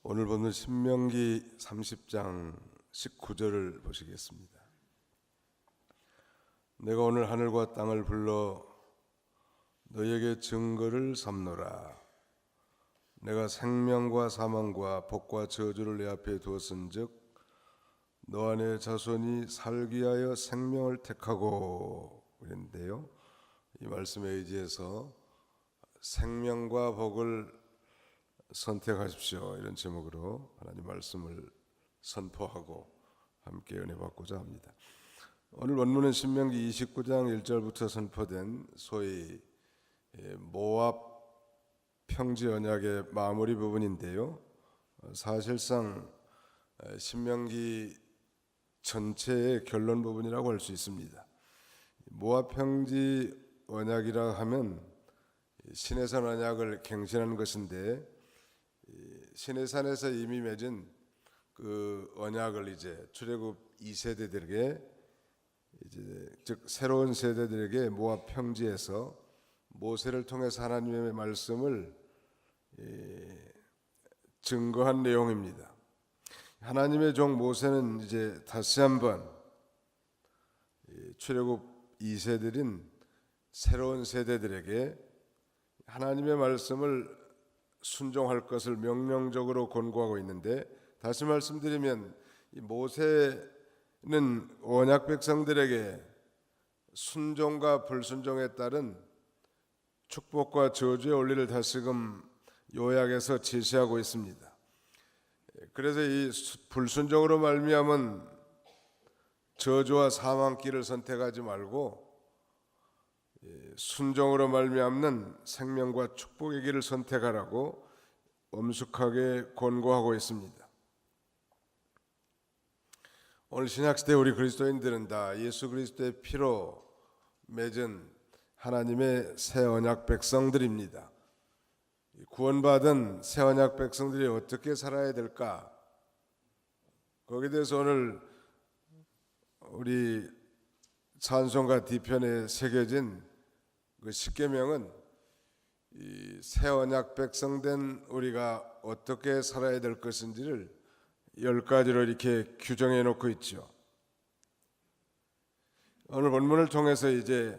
오늘 보는 신명기 30장 19절을 보시겠습니다. 내가 오늘 하늘과 땅을 불러 너희에게 증거를 삼노라. 내가 생명과 사망과 복과 저주를 내 앞에 두었은즉 너와 내 자손이 살기 위하여 생명을 택하고 그랬는데요. 이 말씀에 의지해서 생명과 복을 선택하십시오, 이런 제목으로 하나님 말씀을 선포하고 함께 은혜 받고자 합니다. 오늘 원문은 신명기 29장 1절부터 선포된 소위 모압 평지 언약의 마무리 부분인데요. 사실상 신명기 전체의 결론 부분이라고 할 수 있습니다. 모압 평지 언약이라 하면 시내산 언약을 갱신한 것인데, 시내산에서 이미 맺은 그 언약을 이제 출애굽 2세대들에게 즉 새로운 세대들에게 모압 평지에서 모세를 통해서 하나님의 말씀을 증거한 내용입니다. 하나님의 종 모세는 이제 다시 한번 출애굽 2세들인 새로운 세대들에게 하나님의 말씀을 순종할 것을 명령적으로 권고하고 있는데, 다시 말씀드리면 이 모세는 언약 백성들에게 순종과 불순종에 따른 축복과 저주의 원리를 다시금 요약해서 제시하고 있습니다. 그래서 이 불순종으로 말미암은 저주와 사망길을 선택하지 말고 순종으로 말미암는 생명과 축복의 길을 선택하라고 엄숙하게 권고하고 있습니다. 오늘 신약시대 우리 그리스도인들은 다 예수 그리스도의 피로 맺은 하나님의 새 언약 백성들입니다. 구원받은 새 언약 백성들이 어떻게 살아야 될까? 거기에 대해서 오늘 우리 찬송가 뒤편에 새겨진 그 십계명은 이 새 언약 백성된 우리가 어떻게 살아야 될 것인지를 10가지로 이렇게 규정해 놓고 있죠. 오늘 본문을 통해서 이제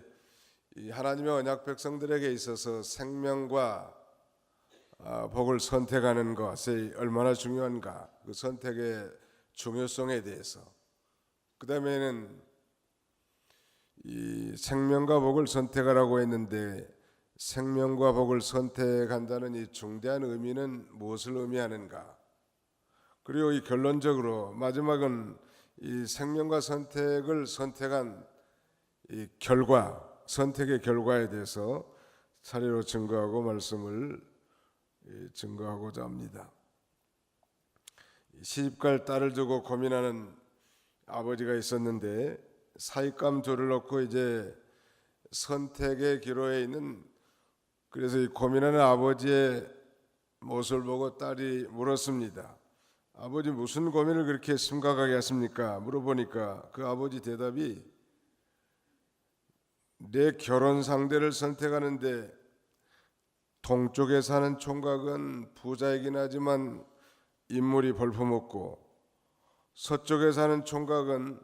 이 하나님의 언약 백성들에게 있어서 생명과 복을 선택하는 것이 얼마나 중요한가, 그 선택의 중요성에 대해서, 그 다음에는 이 생명과 복을 선택하라고 했는데 생명과 복을 선택한다는 이 중대한 의미는 무엇을 의미하는가, 그리고 이 결론적으로 마지막은 이 생명과 선택을 선택한 이 결과, 선택의 결과에 대해서 차례로 증거하고 말씀을 증거하고자 합니다. 시집갈 딸을 두고 고민하는 아버지가 있었는데 사익감 둘을 놓고 이제 선택의 기로에 있는, 그래서 이 고민하는 아버지의 모습을 보고 딸이 물었습니다. 아버지, 무슨 고민을 그렇게 심각하게 하십니까? 물어보니까 그 아버지 대답이, 내 결혼 상대를 선택하는데 동쪽에 사는 총각은 부자이긴 하지만 인물이 볼품없고 서쪽에 사는 총각은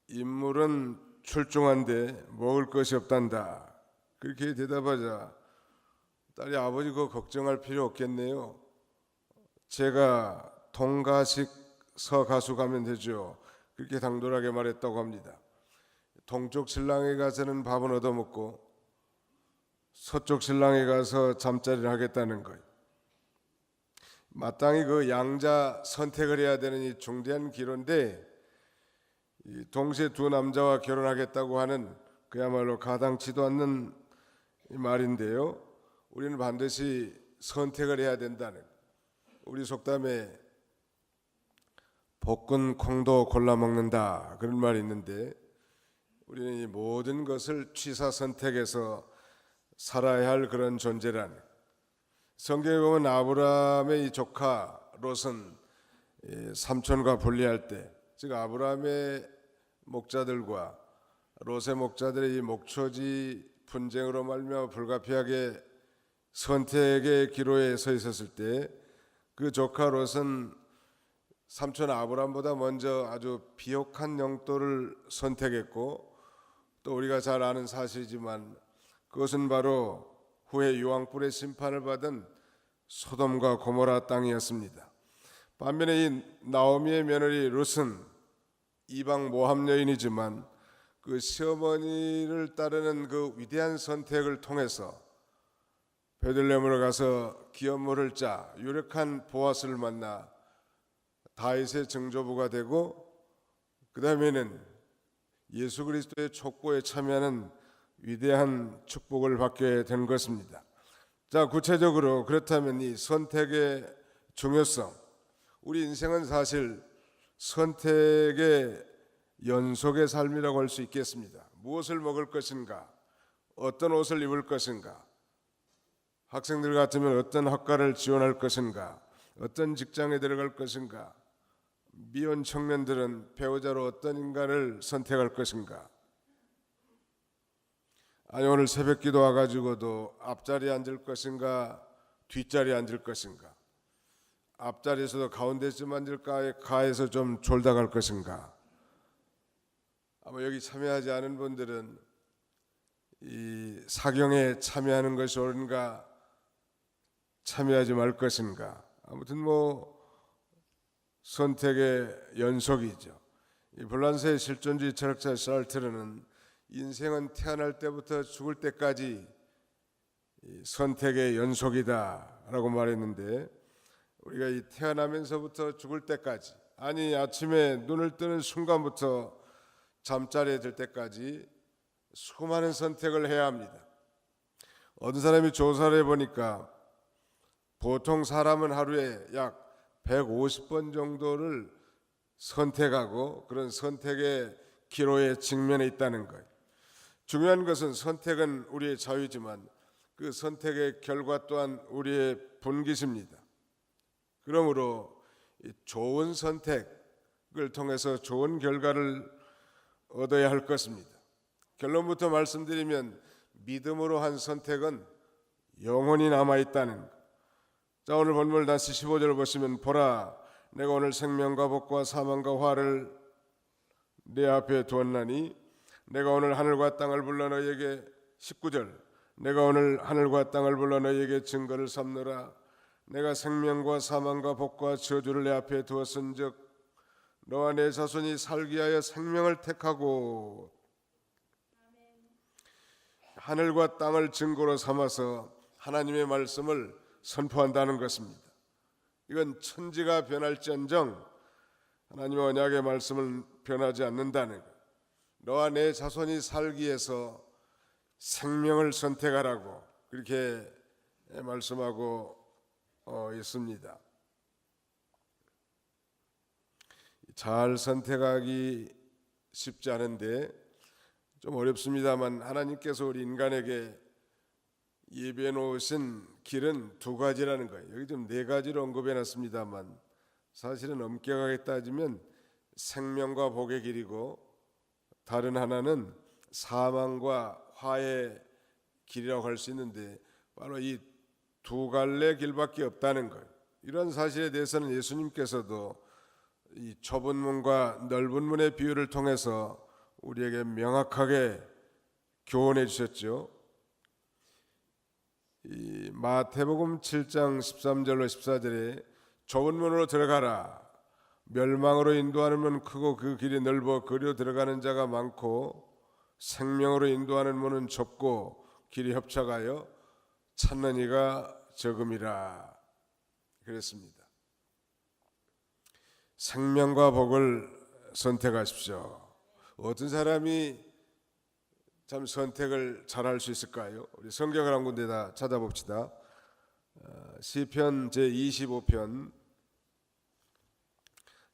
인물은 출중한데 먹을 것이 없단다. 그렇게 대답하자 딸이, 아버지 그거 걱정할 필요 없겠네요. 제가 동가식 서가수 가면 되죠. 그렇게 당돌하게 말했다고 합니다. 동쪽 신랑에 가서는 밥은 얻어먹고 서쪽 신랑에 가서 잠자리를 하겠다는 거예요. 마땅히 그 양자 선택을 해야 되는 이 중대한 기로인데, 동시에 두 남자와 결혼하겠다고 하는 그야말로 가당치도 않는 말인데요. 우리는 반드시 선택을 해야 된다는, 우리 속담에 볶은 콩도 골라 먹는다 그런 말이 있는데, 우리는 이 모든 것을 취사 선택해서 살아야 할 그런 존재라는, 성경에 보면 아브라함의 이 조카 롯은 삼촌과 분리할 때, 즉 아브라함의 목자들과 롯의 목자들의 이 목초지 분쟁으로 말미암아 불가피하게 선택의 기로에 서 있었을 때 그 조카 롯은 삼촌 아브람보다 먼저 아주 비옥한 영토를 선택했고, 또 우리가 잘 아는 사실이지만 그것은 바로 후에 유황불의 심판을 받은 소돔과 고모라 땅이었습니다. 반면에 이 나오미의 며느리 룻은 이방 모함 여인이지만 그 시어머니를 따르는 그 위대한 선택을 통해서 베들레헴으로 가서 기업물을 짜 유력한 보아스를 만나 다윗의 증조부가 되고, 그 다음에는 예수 그리스도의 촉구에 참여하는 위대한 축복을 받게 된 것입니다. 자, 구체적으로 그렇다면 이 선택의 중요성, 우리 인생은 사실 선택의 연속의 삶이라고 할 수 있겠습니다. 무엇을 먹을 것인가, 어떤 옷을 입을 것인가, 학생들 같으면 어떤 학과를 지원할 것인가, 어떤 직장에 들어갈 것인가, 미혼 청년들은 배우자로 어떤 인간을 선택할 것인가, 아니 오늘 새벽 기도 와가지고도 앞자리에 앉을 것인가 뒷자리에 앉을 것인가, 앞자리에서도 가운데쯤 앉을까 가에서 좀 졸다 갈 것인가. 아마 여기 참여하지 않은 분들은 이 사경에 참여하는 것이 옳은가 참여하지 말 것인가, 아무튼 뭐 선택의 연속이죠. 이 불란서의 실존주의 철학자 샤르트르는 인생은 태어날 때부터 죽을 때까지 선택의 연속이다라고 말했는데, 우리가 이 태어나면서부터 죽을 때까지, 아니 아침에 눈을 뜨는 순간부터 잠자리에 들 때까지 수많은 선택을 해야 합니다. 어떤 사람이 조사를 해보니까 보통 사람은 하루에 약 150번 정도를 선택하고 그런 선택의 기로에 직면해 있다는 거예요. 중요한 것은 선택은 우리의 자유지만 그 선택의 결과 또한 우리의 분깃입니다. 그러므로 좋은 선택을 통해서 좋은 결과를 얻어야 할 것입니다. 결론부터 말씀드리면 믿음으로 한 선택은 영원히 남아있다는 것. 자, 오늘 본문을 다시 15절을 보시면, 보라 내가 오늘 생명과 복과 사망과 화를 내 앞에 두었나니 내가 오늘 하늘과 땅을 불러 너희에게, 19절, 내가 오늘 하늘과 땅을 불러 너희에게 증거를 삼노라. 내가 생명과 사망과 복과 저주를 내 앞에 두었은즉 너와 내 자손이 살기 위하여 생명을 택하고, 하늘과 땅을 증거로 삼아서 하나님의 말씀을 선포한다는 것입니다. 이건 천지가 변할지언정 하나님의 언약의 말씀은 변하지 않는다는 것. 너와 내 자손이 살기 위해서 생명을 선택하라고 그렇게 말씀하고 있습니다. 잘 선택하기 쉽지 않은데 좀 어렵습니다만, 하나님께서 우리 인간에게 예비해 놓으신 길은 두 가지라는 거예요. 여기 좀 네 가지로 언급해 놨습니다만 사실은 엄격하게 따지면 생명과 복의 길이고, 다른 하나는 사망과 화의 길이라고 할 수 있는데 바로 이 두 갈래 길밖에 없다는 거예요. 이런 사실에 대해서는 예수님께서도 이 좁은 문과 넓은 문의 비유를 통해서 우리에게 명확하게 교훈해 주셨죠. 이 마태복음 7장 13절로 14절에 좁은 문으로 들어가라, 멸망으로 인도하는 문 크고 그 길이 넓어 그리로 들어가는 자가 많고, 생명으로 인도하는 문은 좁고 길이 협착하여 찾는 이가 적음이라 그랬습니다. 생명과 복을 선택하십시오. 어떤 사람이 참 선택을 잘할 수 있을까요? 우리 성경을 한 군데 다 찾아봅시다. 시편 제25편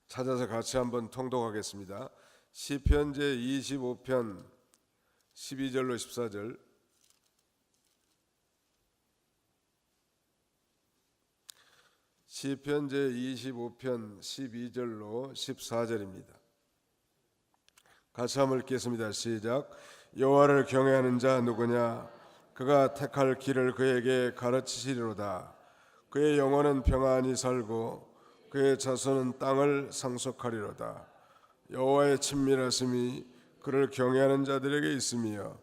찾아서 같이 한번 통독하겠습니다. 시편 제25편 12절로 14절. 시편 제25편 12절로 14절입니다. 같이 한번 읽겠습니다. 시작. 여호와를 경외하는 자 누구냐? 그가 택할 길을 그에게 가르치시리로다. 그의 영혼은 평안히 살고 그의 자손은 땅을 상속하리로다. 여호와의 친밀하심이 그를 경외하는 자들에게 있으며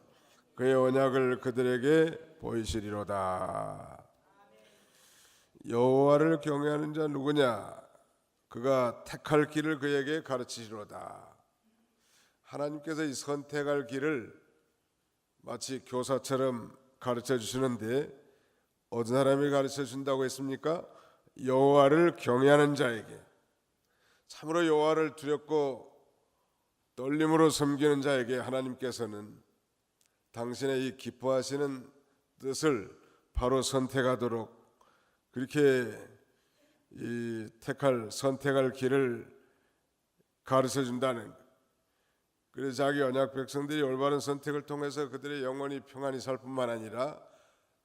그의 언약을 그들에게 보이시리로다. 여호와를 경외하는 자 누구냐? 그가 택할 길을 그에게 가르치시로다. 하나님께서 이 선택할 길을 마치 교사처럼 가르쳐 주시는데 어떤 사람이 가르쳐 준다고 했습니까? 여호와를 경외하는 자에게, 참으로 여호와를 두렵고 떨림으로 섬기는 자에게 하나님께서는 당신의 이 기뻐하시는 뜻을 바로 선택하도록 그렇게 선택할 길을 가르쳐 준다는 것. 그래서 자기 언약 백성들이 올바른 선택을 통해서 그들의 영혼이 평안히 살 뿐만 아니라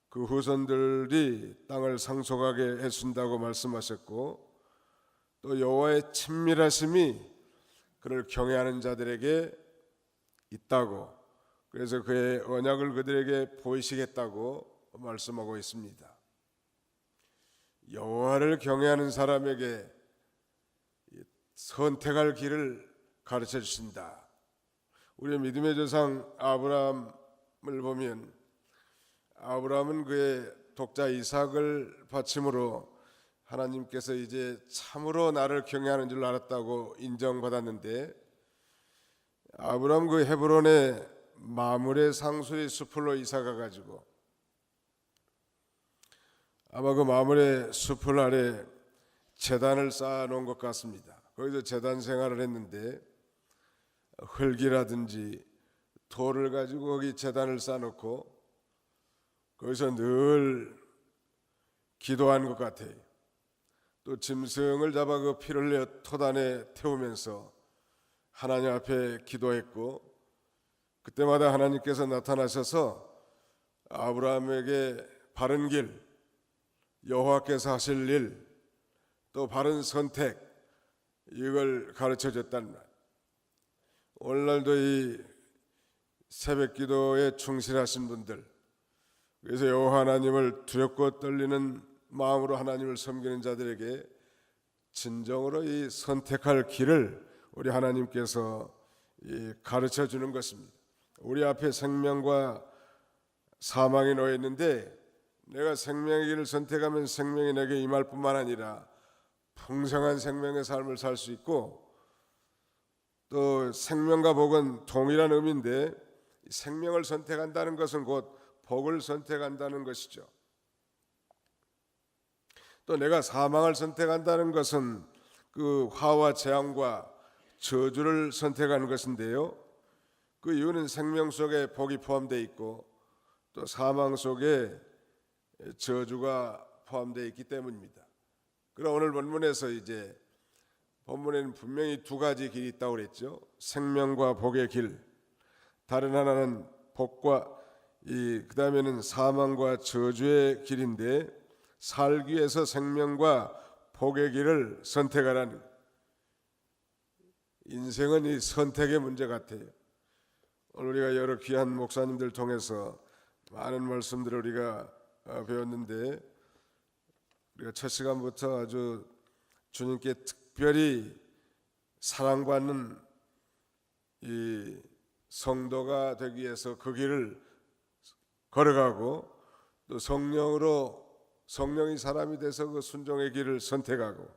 그 후손들이 땅을 상속하게 해준다고 말씀하셨고, 또 여호와의 친밀하심이 그를 경외하는 자들에게 있다고, 그래서 그의 언약을 그들에게 보이시겠다고 말씀하고 있습니다. 여호와를 경외하는 사람에게 선택할 길을 가르쳐 주신다. 우리 믿음의 조상 아브라함을 보면 아브라함은 그의 독자 이삭을 바침으로 하나님께서 이제 참으로 나를 경외하는 줄 알았다고 인정받았는데, 아브라함 그 헤브론에 마므레 상수리 숲으로 이사가 가지고 아마 그 마므레 숲을 아래 제단을 쌓아놓은 것 같습니다. 거기서 제단 생활을 했는데 흙이라든지 돌을 가지고 거기 제단을 쌓아놓고 거기서 늘 기도한 것 같아요. 또 짐승을 잡아 그 피를 내어 토단에 태우면서 하나님 앞에 기도했고, 그때마다 하나님께서 나타나셔서 아브라함에게 바른 길, 여호와께서 하실 일, 또 바른 선택, 이걸 가르쳐 줬단 말. 오늘날도 이 새벽 기도에 충실하신 분들, 그래서 여호와 하나님을 두렵고 떨리는 마음으로 하나님을 섬기는 자들에게 진정으로 이 선택할 길을 우리 하나님께서 가르쳐 주는 것입니다. 우리 앞에 생명과 사망이 놓여 있는데 내가 생명의 길을 선택하면 생명이 내게 임할 뿐만 아니라 풍성한 생명의 삶을 살 수 있고, 또 생명과 복은 동일한 의미인데 생명을 선택한다는 것은 곧 복을 선택한다는 것이죠. 또 내가 사망을 선택한다는 것은 그 화와 재앙과 저주를 선택하는 것인데요, 그 이유는 생명 속에 복이 포함되어 있고 또 사망 속에 저주가 포함되어 있기 때문입니다. 그럼 오늘 본문에서 이제 본문에는 분명히 두 가지 길이 있다고 그랬죠. 생명과 복의 길, 다른 하나는 복과 그 다음에는 사망과 저주의 길인데, 살기 위해서 생명과 복의 길을 선택하라는, 인생은 이 선택의 문제 같아요. 오늘 우리가 여러 귀한 목사님들 통해서 많은 말씀들을 우리가 배웠는데, 우리가 첫 시간부터 아주 주님께 특별히 사랑받는 이 성도가 되기 위해서 그 길을 걸어가고, 또 성령이 사람이 돼서 그 순종의 길을 선택하고,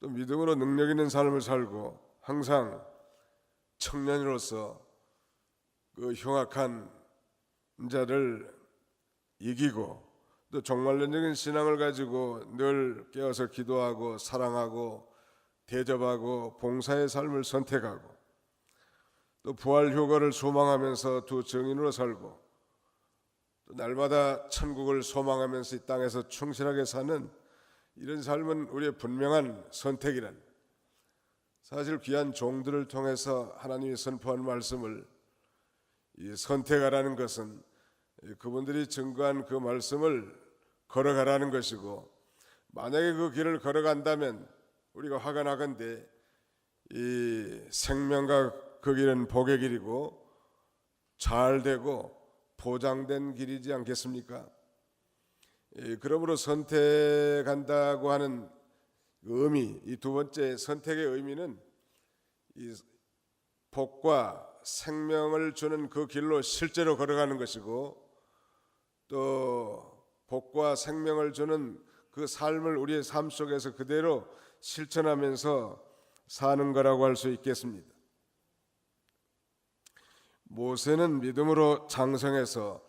또 믿음으로 능력 있는 삶을 살고, 항상 청년으로서 그 흉악한 자를 이기고, 또 종말론적인 신앙을 가지고 늘 깨어서 기도하고 사랑하고 대접하고 봉사의 삶을 선택하고, 또 부활 휴거를 소망하면서 두 증인으로 살고, 또 날마다 천국을 소망하면서 이 땅에서 충실하게 사는 이런 삶은 우리의 분명한 선택이란, 사실 귀한 종들을 통해서 하나님이 선포한 말씀을 선택하라는 것은 그분들이 증거한 그 말씀을 걸어가라는 것이고, 만약에 그 길을 걸어간다면 우리가 화가 나건대 이 생명과 그 길은 복의 길이고 잘 되고 보장된 길이지 않겠습니까? 그러므로 선택한다고 하는 의미, 이 두 번째 선택의 의미는 이 복과 생명을 주는 그 길로 실제로 걸어가는 것이고, 또 복과 생명을 주는 그 삶을 우리의 삶 속에서 그대로 실천하면서 사는 거라고 할 수 있겠습니다. 모세는 믿음으로 장성해서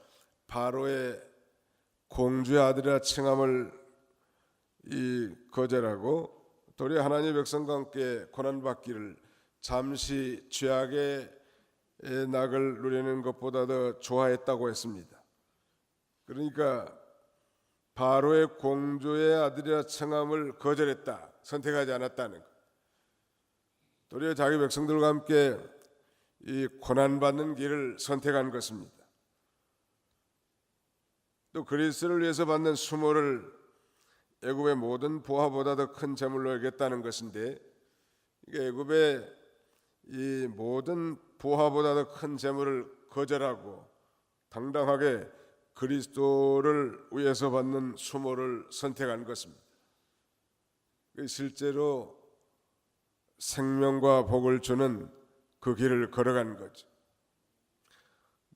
바로의 공주의 아들이라 칭함을 거절하고 도리어 하나님의 백성과 함께 고난받기를 잠시 죄악의 낙을 누리는 것보다 더 좋아했다고 했습니다. 그러니까 바로의 공주의 아들이라 칭함을 거절했다, 선택하지 않았다는 것. 도리어 자기 백성들과 함께 이 고난받는 길을 선택한 것입니다. 또 그리스도를 위해서 받는 수모를 애굽의 모든 보화보다 더 큰 재물로 여겼다는 것인데, 이게 애굽의 이 모든 보화보다 더 큰 재물을 거절하고 당당하게 그리스도를 위해서 받는 수모를 선택한 것입니다. 실제로 생명과 복을 주는 그 길을 걸어간 거죠.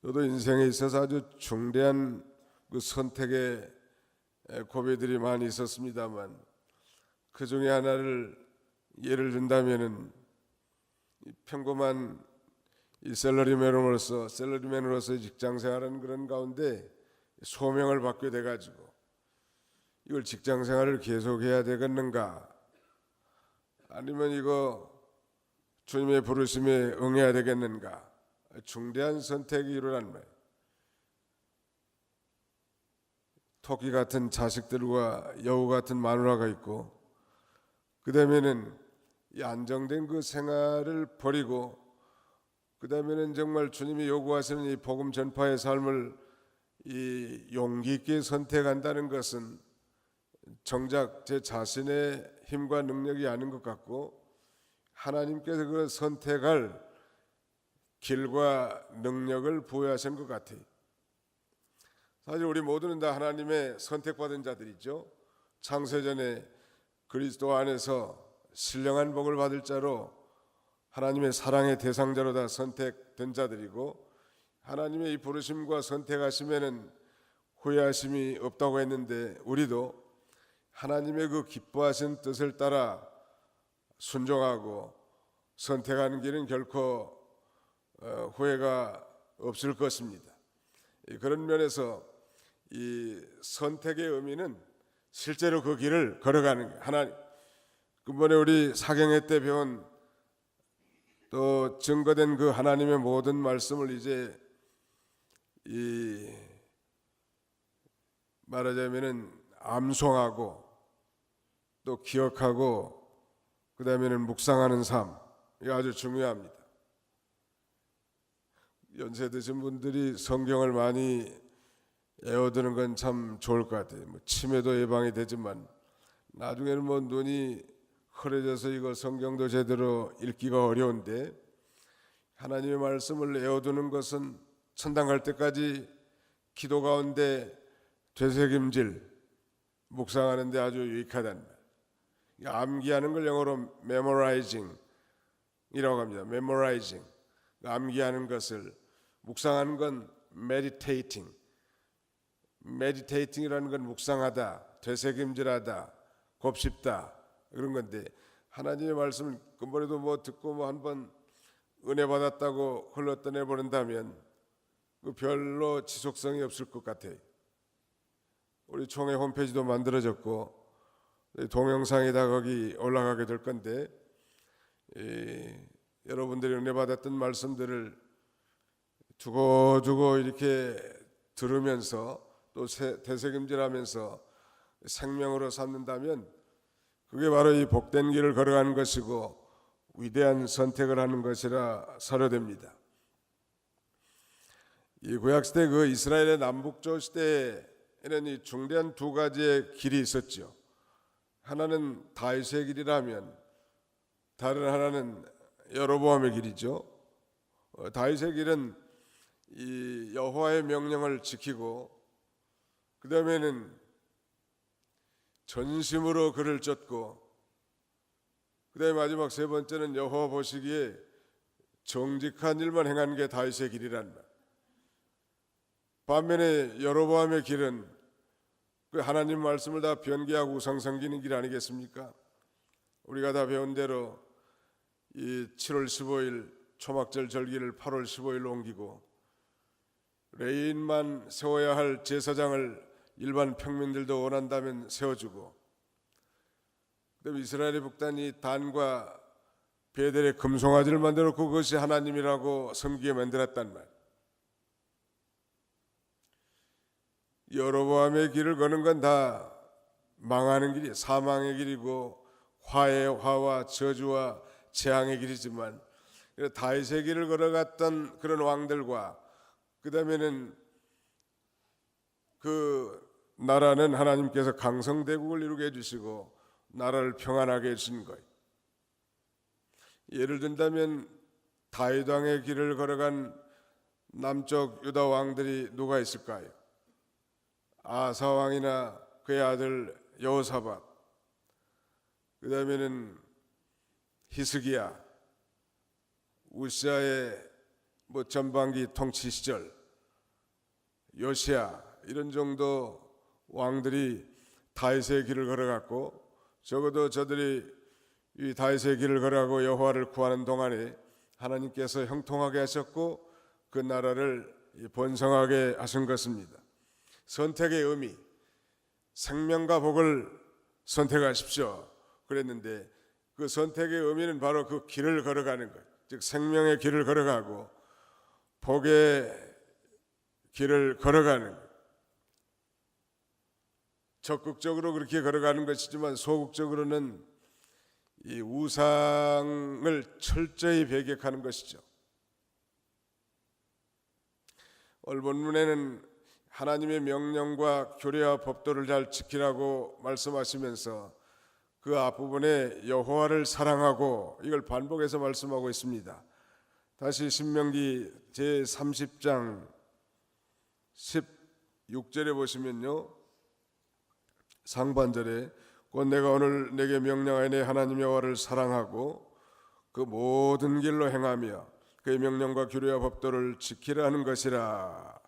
너도 인생에 있어서 아주 중대한 그 선택의 고비들이 많이 있었습니다만, 그 중에 하나를 예를 든다면은 평범한 이 샐러리맨으로서 직장 생활하는 그런 가운데 소명을 받게 돼가지고 이걸 직장 생활을 계속해야 되겠는가, 아니면 이거 주님의 부르심에 응해야 되겠는가, 중대한 선택이 일어난 거예요. 토끼 같은 자식들과 여우 같은 마누라가 있고, 그 다음에는 이 안정된 그 생활을 버리고, 그 다음에는 정말 주님이 요구하시는 이 복음 전파의 삶을 이 용기 있게 선택한다는 것은 정작 제 자신의 힘과 능력이 아닌 것 같고, 하나님께서 그 선택할 길과 능력을 부여하신 것 같아요. 사실 우리 모두는 다 하나님의 선택받은 자들이죠. 창세전에 그리스도 안에서 신령한 복을 받을 자로 하나님의 사랑의 대상자로 다 선택된 자들이고, 하나님의 이 부르심과 선택하시면은 후회하심이 없다고 했는데, 우리도 하나님의 그 기뻐하신 뜻을 따라 순종하고 선택하는 길은 결코 후회가 없을 것입니다. 그런 면에서 이 선택의 의미는 실제로 그 길을 걸어가는 거예요. 하나님, 그번에 우리 사경회 때 배운 또 증거된 그 하나님의 모든 말씀을 이제 말하자면은 암송하고 또 기억하고 그 다음에는 묵상하는 삶, 이게 아주 중요합니다. 연세 드신 분들이 성경을 많이 애워드는 건 참 좋을 것 같아요. 치매도 예방이 되지만 나중에는 눈이 흐려져서 이거 성경도 제대로 읽기가 어려운데, 하나님의 말씀을 애워두는 것은 천당 갈 때까지 기도 가운데 되새김질 묵상하는 데 아주 유익하단 말이에요. 암기하는 걸 영어로 memorizing 이라고 합니다. memorizing, 암기하는 것을, 묵상하는 건 meditating이라는 건 묵상하다, 되새김질하다, 곱씹다 그런 건데, 하나님의 말씀을 금번에도 듣고 한번 은혜 받았다고 흘러떠내 버린다면 그 별로 지속성이 없을 것 같아요. 우리 총회 홈페이지도 만들어졌고 동영상이 다 거기 올라가게 될 건데, 여러분들이 은혜 받았던 말씀들을 두고두고 이렇게 들으면서 또 되새김질하면서 생명으로 삼는다면 그게 바로 이 복된 길을 걸어가는 것이고 위대한 선택을 하는 것이라 사료됩니다. 이 구약시대 그 이스라엘의 남북조 시대에는 이 중대한 두 가지의 길이 있었죠. 하나는 다윗의 길이라면 다른 하나는 여로보암의 길이죠. 다윗의 길은 이 여호와의 명령을 지키고, 그 다음에는 전심으로 그를 쫓고, 그다음에 마지막 세 번째는 여호와 보시기에 정직한 일만 행한 게 다윗의 길이란 말. 반면에 여로보암의 길은 그 하나님 말씀을 다 변개하고 우상 섬기는 길 아니겠습니까? 우리가 다 배운 대로 이 7월 15일 초막절 절기를 8월 15일로 옮기고, 레위인만 세워야 할 제사장을 일반 평민들도 원한다면 세워주고, 그다음에 이스라엘의 북단이 단과 베델의 금송아지를 만들었고 그것이 하나님이라고 섬기게 만들었단 말. 여로보암의 길을 거는 건 다 망하는 길이, 사망의 길이고 화의 화와 저주와 재앙의 길이지만, 다윗의 길을 걸어갔던 그런 왕들과 그 다음에는 그 나라는 하나님께서 강성대국을 이루게 해주시고 나라를 평안하게 해주신 거예요. 예를 든다면 다윗 왕의 길을 걸어간 남쪽 유다 왕들이 누가 있을까요? 아사 왕이나 그의 아들 여호사밧, 그 다음에는 히스기야, 우시아의 전반기 통치 시절, 요시야, 이런 정도 왕들이 다윗의 길을 걸어갔고, 적어도 저들이 이 다윗의 길을 걸어가고 여호와를 구하는 동안에 하나님께서 형통하게 하셨고 그 나라를 번성하게 하신 것입니다. 선택의 의미, 생명과 복을 선택하십시오 그랬는데, 그 선택의 의미는 바로 그 길을 걸어가는 것, 즉 생명의 길을 걸어가고 복의 길을 걸어가는 것. 적극적으로 그렇게 걸어가는 것이지만 소극적으로는 이 우상을 철저히 배격하는 것이죠. 오늘 본문에는 하나님의 명령과 규례와 법도를 잘 지키라고 말씀하시면서 그 앞부분에 여호와를 사랑하고, 이걸 반복해서 말씀하고 있습니다. 다시 신명기 제30장 16절에 보시면요, 상반절에 곧 내가 오늘 내게 명령하니 하나님 여호와를 사랑하고 그 모든 길로 행하며 그의 명령과 규례와 법도를 지키라 하는 것이라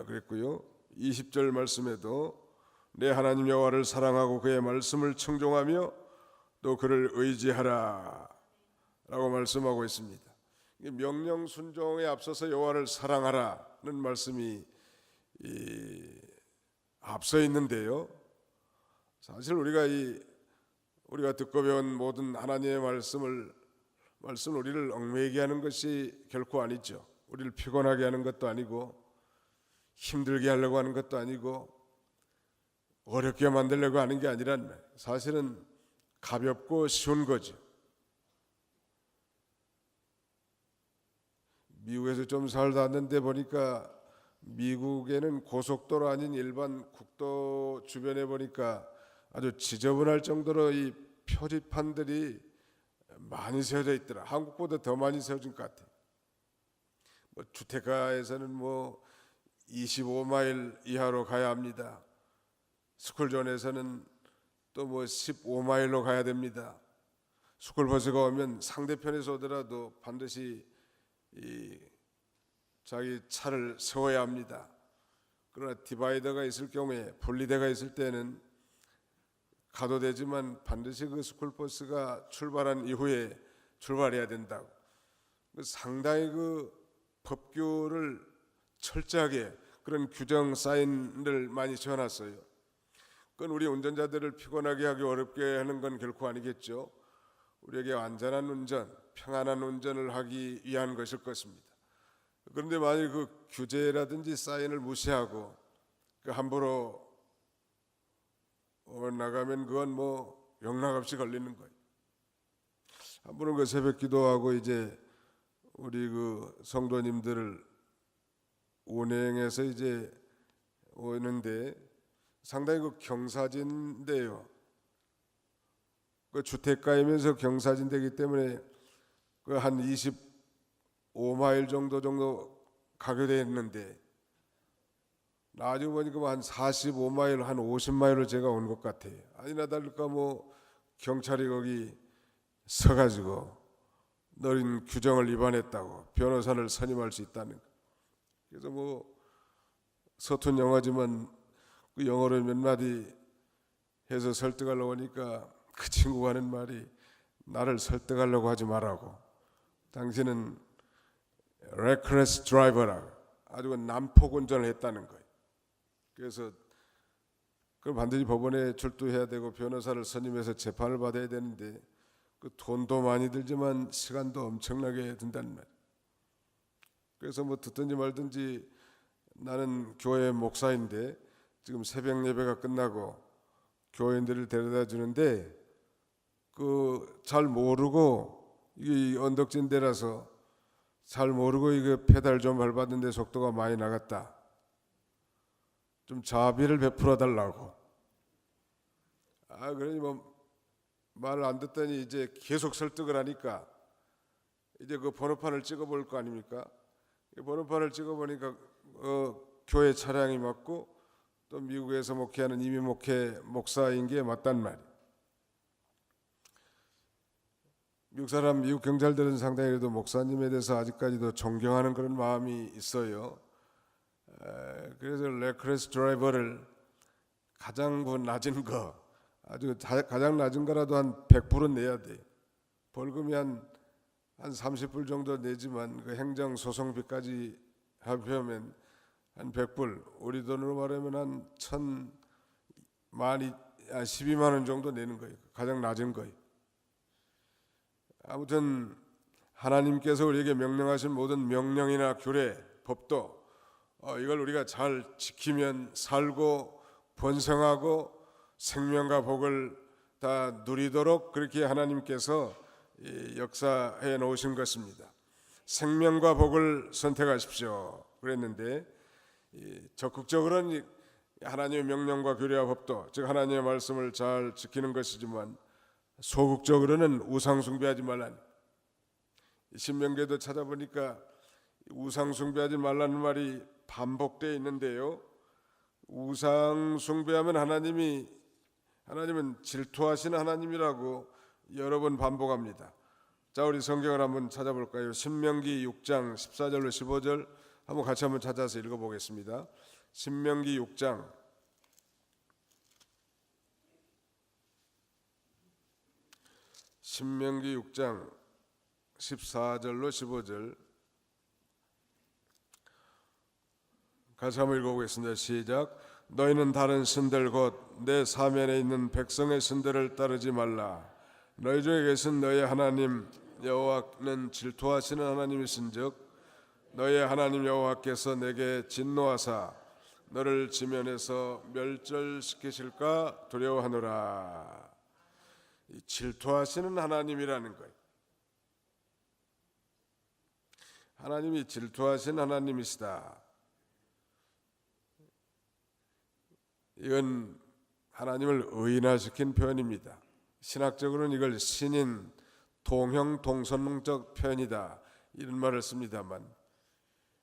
그랬고요. 20절 말씀에도 내 하나님 여호와를 사랑하고 그의 말씀을 청종하며 또 그를 의지하라 라고 말씀하고 있습니다. 명령 순종에 앞서서 여호와를 사랑하라는 말씀이 앞서 있는데요, 사실 우리가 듣고 배운 모든 하나님의 말씀 우리를 얽매이게 하는 것이 결코 아니죠. 우리를 피곤하게 하는 것도 아니고 힘들게 하려고 하는 것도 아니고 어렵게 만들려고 하는 게 아니란, 사실은 가볍고 쉬운 거죠. 미국에서 좀 살다 왔는데 보니까 미국에는 고속도로 아닌 일반 국도 주변에 보니까 아주 지저분할 정도로 이 표지판들이 많이 세워져 있더라. 한국보다 더 많이 세워진 것 같아요. 주택가에서는 25마일 이하로 가야 합니다. 스쿨존에서는 또 15마일로 가야 됩니다. 스쿨버스가 오면 상대편에서 오더라도 반드시 자기 차를 세워야 합니다. 그러나 디바이더가 있을 경우에, 분리대가 있을 때는 가도 되지만 반드시 그 스쿨버스가 출발한 이후에 출발해야 된다고. 상당히 그 법규를 철저하게 그런 규정 사인을 많이 지어놨어요. 그건 우리 운전자들을 피곤하게 하기 어렵게 하는 건 결코 아니겠죠. 우리에게 안전한 운전, 평안한 운전을 하기 위한 것일 것입니다. 그런데 만약 그 규제라든지 사인을 무시하고 함부로 나가면 그건 영락없이 걸리는 거예요. 한 번은 그 새벽 기도하고 이제 우리 그 성도님들을 운행해서 이제 오는데 상당히 그 경사진데요. 그 주택가이면서 경사진되기 때문에 그 한 25마일 5 정도 가게 되었는데, 나중에 보니까 뭐한 45마일, 한 50마일을 제가 온 것 같아요. 아니나 다를까 뭐 경찰이 거기 서가지고 너는 규정을 위반했다고 변호사를 선임할 수 있다는 거. 그래서 뭐 서툰 영어지만 그 영어로 몇 마디 해서 설득하려고 하니까 그 친구가 하는 말이 나를 설득하려고 하지 말라고. 당신은 reckless driver라고 아주 난폭 운전을 했다는 거예요. 그래서 그럼 반드시 법원에 출두해야 되고 변호사를 선임해서 재판을 받아야 되는데 그 돈도 많이 들지만 시간도 엄청나게 든단 말이에요. 그래서 뭐 듣든지 말든지 나는 교회 목사인데 지금 새벽 예배가 끝나고 교인들을 데려다 주는데 그 잘 모르고 이게 언덕진 데라서 잘 모르고 이거 페달 좀 밟았는데 속도가 많이 나갔다. 좀 자비를 베풀어 달라고. 그러니 뭐 말을 안 듣더니 이제 계속 설득을 하니까 이제 그 번호판을 찍어볼 거 아닙니까? 번호판을 찍어보니까 교회 차량이 맞고 또 미국에서 목회하는 이미 목사인 게 맞단 말이에요. 미국 사람, 미국 경찰들은 상당히 그래도 목사님에 대해서 아직까지도 존경하는 그런 마음이 있어요. 그래서 레클레스 드라이버를 가장 낮은 거, 아주 가장 낮은 거라도 한 100불은 내야 돼. 벌금이 한 30불 정도 내지만 그 행정 소송비까지 합하면 한 100불, 우리 돈으로 말하면 한 12만 원 정도 내는 거예요. 가장 낮은 거예요. 아무튼 하나님께서 우리에게 명령하신 모든 명령이나 규례, 법도 이걸 우리가 잘 지키면 살고 번성하고 생명과 복을 다 누리도록 그렇게 하나님께서 역사해 놓으신 것입니다. 생명과 복을 선택하십시오 그랬는데 적극적으로는 하나님의 명령과 규례와 법도 즉 하나님의 말씀을 잘 지키는 것이지만 소극적으로는 우상 숭배하지 말라는, 신명기에도 찾아보니까 우상 숭배하지 말라는 말이 반복되어 있는데요. 우상 숭배하면 하나님은 질투하시는 하나님이라고 여러 번 반복합니다. 자, 우리 성경을 한번 찾아볼까요? 신명기 6장 14절로 15절 한번 같이 한번 찾아서 읽어보겠습니다. 신명기 6장 14절로 15절 같이 한번 읽어보겠습니다. 시작. 너희는 다른 신들 곧 내 사면에 있는 백성의 신들을 따르지 말라. 너희 중에 계신 너희 하나님 여호와는 질투하시는 하나님이신즉 너희 하나님 여호와께서 내게 진노하사 너를 지면에서 멸절시키실까 두려워하노라. 질투하시는 하나님이라는 거예요. 하나님이 질투하신 하나님이시다. 이건 하나님을 의인화시킨 표현입니다. 신학적으로는 이걸 신인 동형 동선능적 표현이다 이런 말을 씁니다만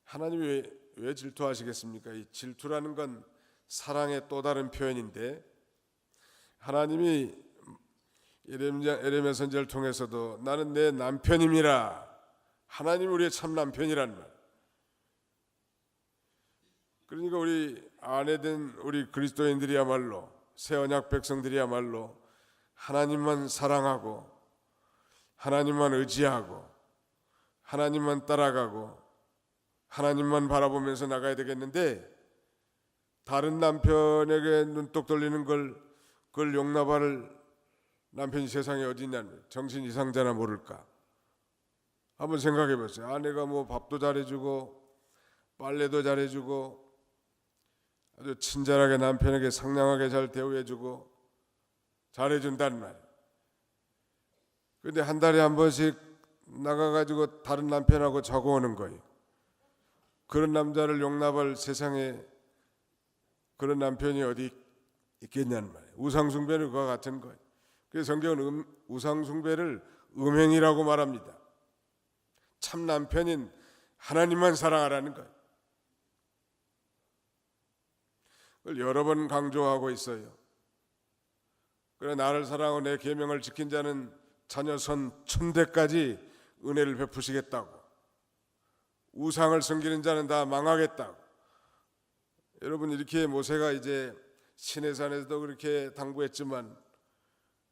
하나님이 왜 질투하시겠습니까? 이 질투라는 건 사랑의 또 다른 표현인데 하나님이 에레미야 선지자를 통해서도 나는 내 남편임이라, 하나님이 우리의 참 남편이란 말. 그러니까 우리 아내된 우리 그리스도인들이야말로 새 언약 백성들이야말로 하나님만 사랑하고 하나님만 의지하고 하나님만 따라가고 하나님만 바라보면서 나가야 되겠는데 다른 남편에게 눈독 돌리는 그걸 용납할 남편이 세상에 어디 있냐는 정신 이상자나 모를까. 한번 생각해 보세요. 아내가 뭐 밥도 잘해주고 빨래도 잘해주고 아주 친절하게 남편에게 상냥하게 잘 대우해주고 잘해준다는 말. 근데 한 달에 한 번씩 나가가지고 다른 남편하고 자고 오는 거예요. 그런 남자를 용납할 세상에 그런 남편이 어디 있겠냐는 말이에요. 우상숭배는 그와 같은 거예요. 그래서 성경은 우상숭배를 음행이라고 말합니다. 참 남편인 하나님만 사랑하라는 거예요. 그걸 여러 번 강조하고 있어요. 그래 나를 사랑하고 내 계명을 지킨 자는 자녀선 천대까지 은혜를 베푸시겠다고, 우상을 섬기는 자는 다 망하겠다고. 여러분, 이렇게 모세가 이제 시내산에서도 그렇게 당부했지만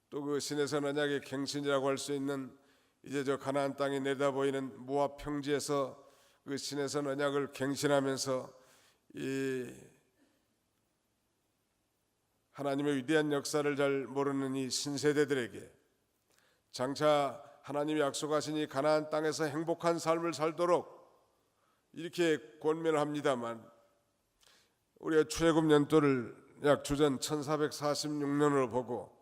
또 그 시내산 언약의 갱신이라고 할 수 있는 이제 저 가나안 땅이 내다보이는 모압 평지에서 그 시내산 언약을 갱신하면서 이 하나님의 위대한 역사를 잘 모르는 이 신세대들에게 장차 하나님이 약속하신 이 가나안 땅에서 행복한 삶을 살도록 이렇게 권면을 합니다만, 우리가 출애굽 연도를 약 주전 1446년으로 보고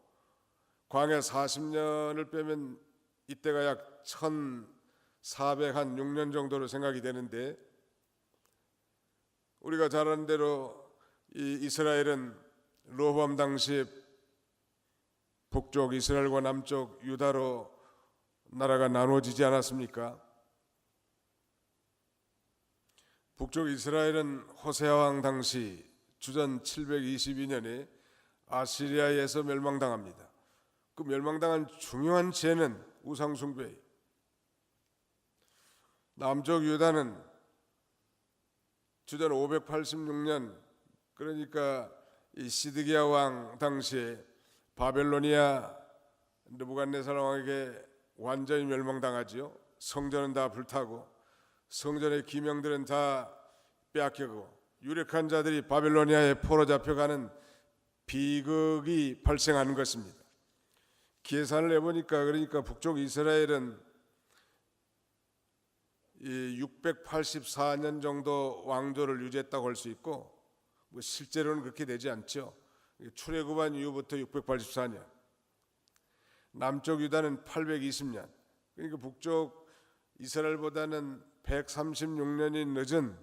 광야 40년을 빼면 이때가 약 1406년 정도로 생각이 되는데, 우리가 잘 아는 대로 이 이스라엘은 르호보암 당시 북쪽 이스라엘과 남쪽 유다로 나라가 나눠지지 않았습니까? 북쪽 이스라엘은 호세아 왕 당시 주전 722년에 아시리아에서 멸망당합니다. 그 멸망당한 중요한 죄는 우상숭배예요. 남쪽 유다는 주전 586년, 그러니까 이 시드기야 왕 당시에 바벨로니아 느부갓네살 왕에게 완전히 멸망당하지요. 성전은 다 불타고 성전의 기명들은 다 빼앗기고 유력한 자들이 바벨로니아에 포로 잡혀가는 비극이 발생하는 것입니다. 계산을 해보니까 그러니까 북쪽 이스라엘은 이 684년 정도 왕조를 유지했다고 할 수 있고, 뭐 실제로는 그렇게 되지 않죠. 출애굽한 이후부터 684년, 남쪽 유다는 820년, 그러니까 북쪽 이스라엘보다는 136년이 늦은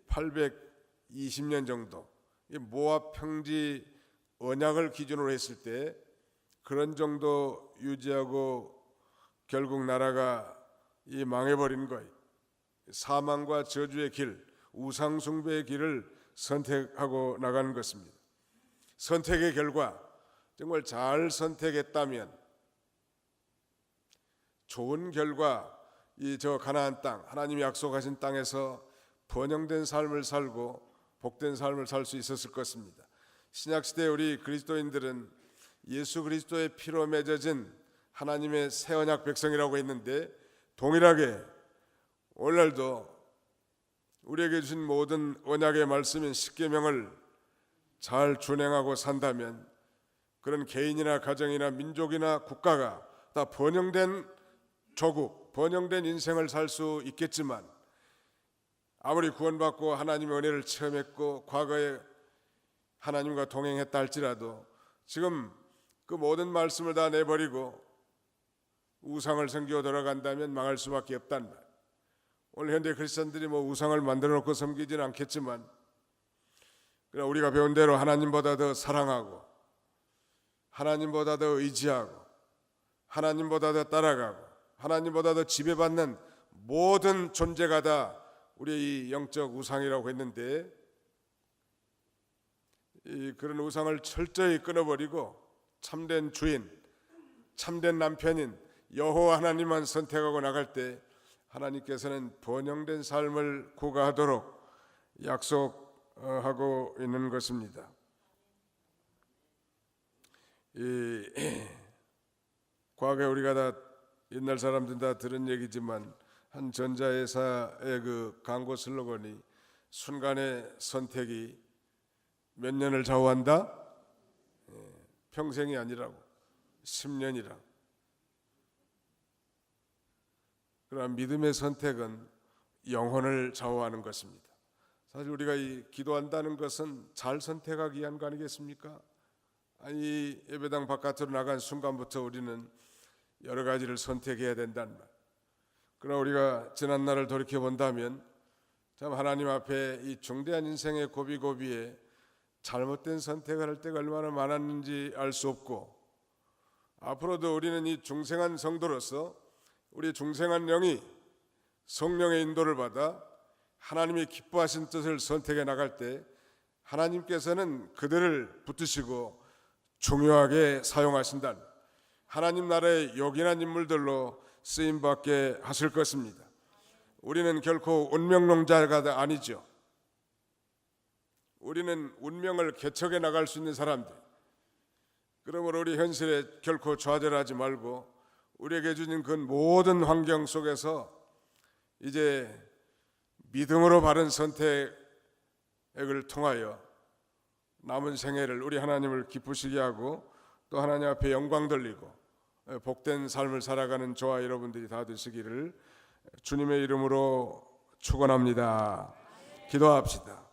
820년 정도, 모압 평지 언약을 기준으로 했을 때 그런 정도 유지하고 결국 나라가 망해버린 거예요. 사망과 저주의 길, 우상 숭배의 길을 선택하고 나가는 것입니다. 선택의 결과 정말 잘 선택했다면 좋은 결과 이 저 가나안 땅, 하나님이 약속하신 땅에서 번영된 삶을 살고 복된 삶을 살 수 있었을 것입니다. 신약시대 우리 그리스도인들은 예수 그리스도의 피로 맺어진 하나님의 새 언약 백성이라고 했는데, 동일하게 오늘날도 우리에게 주신 모든 언약의 말씀인 십계명을 잘 준행하고 산다면 그런 개인이나 가정이나 민족이나 국가가 다 번영된 조국, 번영된 인생을 살 수 있겠지만, 아무리 구원받고 하나님의 은혜를 체험했고 과거에 하나님과 동행했다 할지라도 지금 그 모든 말씀을 다 내버리고 우상을 섬기고 돌아간다면 망할 수밖에 없단 말. 오늘 현대 크리스천들이 뭐 우상을 만들어 놓고 섬기지는 않겠지만, 그러나 우리가 배운 대로 하나님보다 더 사랑하고 하나님보다 더 의지하고 하나님보다 더 따라가고 하나님보다 더 지배받는 모든 존재가 다 우리의 이 영적 우상이라고 했는데, 그런 우상을 철저히 끊어버리고 참된 주인, 참된 남편인 여호와 하나님만 선택하고 나갈 때 하나님께서는 번영된 삶을 구가하도록 약속하고 있는 것입니다. 과거에 우리가 다 옛날 사람들 다 들은 얘기지만 한 전자회사의 그 광고 슬로건이 순간의 선택이 몇 년을 좌우한다? 평생이 아니라고, 10년이라. 그러나 믿음의 선택은 영혼을 좌우하는 것입니다. 사실 우리가 이 기도한다는 것은 잘 선택하기 위한 거 아니겠습니까? 아니, 예배당 바깥으로 나간 순간부터 우리는 여러 가지를 선택해야 된다는 말. 그러나 우리가 지난 날을 돌이켜 본다면 참 하나님 앞에 이 중대한 인생의 고비고비에 잘못된 선택을 할 때가 얼마나 많았는지 알 수 없고, 앞으로도 우리는 이 중생한 성도로서 우리 중생한 영이 성령의 인도를 받아 하나님이 기뻐하신 뜻을 선택해 나갈 때 하나님께서는 그들을 붙드시고 중요하게 사용하신다. 하나님 나라의 요긴한 인물들로 쓰임받게 하실 것입니다. 우리는 결코 운명론자가 아니죠. 우리는 운명을 개척해 나갈 수 있는 사람들. 그러므로 우리 현실에 결코 좌절하지 말고 우리에게 주신 그 모든 환경 속에서 이제 믿음으로 바른 선택을 통하여 남은 생애를 우리 하나님을 기쁘시게 하고 또 하나님 앞에 영광 돌리고 복된 삶을 살아가는 저와 여러분들이 다 되시기를 주님의 이름으로 축원합니다. 기도합시다.